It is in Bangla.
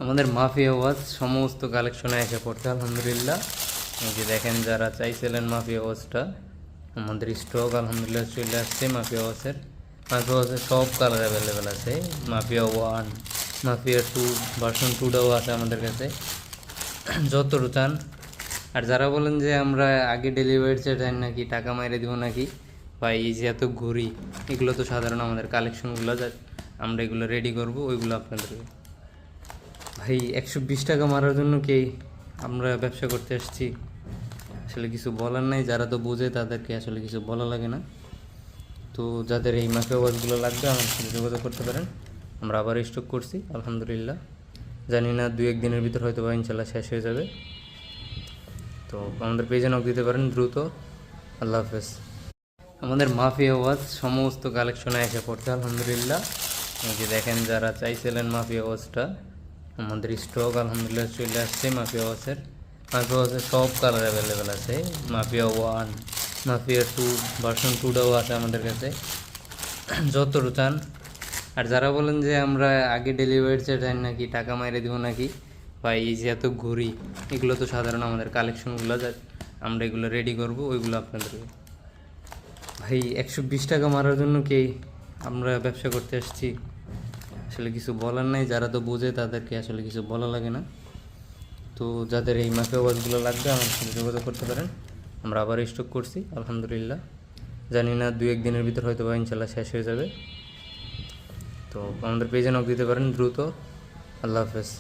আমাদের মাফিয়া ওয়াচ সমস্ত কালেকশনে এসে পড়ছে আলহামদুলিল্লাহ। এই যে দেখেন, যারা চাইছিলেন মাফিয়া ওয়াচটা, আমাদের স্টক আলহামদুলিল্লাহ চলে আসছে মাফিয়া ওয়াচের সব কালার অ্যাভেলেবেল আছে। মাফিয়া 1, মাফিয়া 2, ভার্সন 2টাও আছে আমাদের কাছে, যতটুকু চান। আর যারা বলেন যে আমরা আগে ডেলিভারি চাই নাকি, টাকা মাইরে দিব নাকি, ভাই এই যে এত ঘুরি, এগুলো তো সাধারণ আমাদের কালেকশনগুলো, আমরা এগুলো রেডি করব, ওইগুলো আপনাদেরকে। ভাই 120 টাকা মারার জন্য কি আমরা ব্যবসা করতে আসছি? আসলে কিছু বলার নাই, যারা তো বোঝে তাদেরকে আসলে কিছু বলা লাগে না। তো যাদের এই মাফিয়া ওয়াচগুলো লাগবে আমার সাথে যোগাযোগ করতে পারেন, আমরা আবার স্টক করছি আলহামদুলিল্লাহ। জানি না 2-1 দিনের ভিতর হয়তো বা ইনশাল্লাহ শেষ হয়ে যাবে। তো আমাদের পেজে নক দিতে পারেন দ্রুত। আল্লাহ হাফেজ। আমাদের মাফিয়া ওয়াচ সমস্ত কালেকশনে এসে পড়ছে আলহামদুলিল্লাহ। এই যে দেখেন, যারা চাইছিলেন মাফিয়া ওয়াচটা, আমাদের স্টক আলহামদুলিল্লাহ চলে আসছে মাফিয়া ওয়াচের সব কালার অ্যাভেলেবেল আছে। মাফিয়া 1, মাফিয়া 2, ভার্সন 2টাও আছে আমাদের কাছে, যতটুকু চান। আর যারা বলেন যে আমরা আগে ডেলিভারি চাই নাকি, টাকা মাইরে দিব নাকি, ভাই এই যে এত ঘুরি, এগুলো তো সাধারণ আমাদের কালেকশনগুলো, আমরা এগুলো রেডি করব, ওইগুলো আপনাদেরকে। ভাই 120 টাকা মারার জন্য কি আমরা ব্যবসা করতে আসছি? আসলে কিছু বলার নাই, যারা তো বোঝে তাদেরকে আসলে কিছু বলা লাগে না। তো যাদের এই মাফিয়া ওয়াচগুলো লাগবে আমার সাথে যোগাযোগ করতে পারেন, আমরা আবার স্টক করছি আলহামদুলিল্লাহ। জানি না 2-1 দিনের ভিতর হয়তো বা ইনশাল্লাহ শেষ হয়ে যাবে। তো আমাদের পেজে নক দিতে পারেন দ্রুত। আল্লাহ হাফেজ।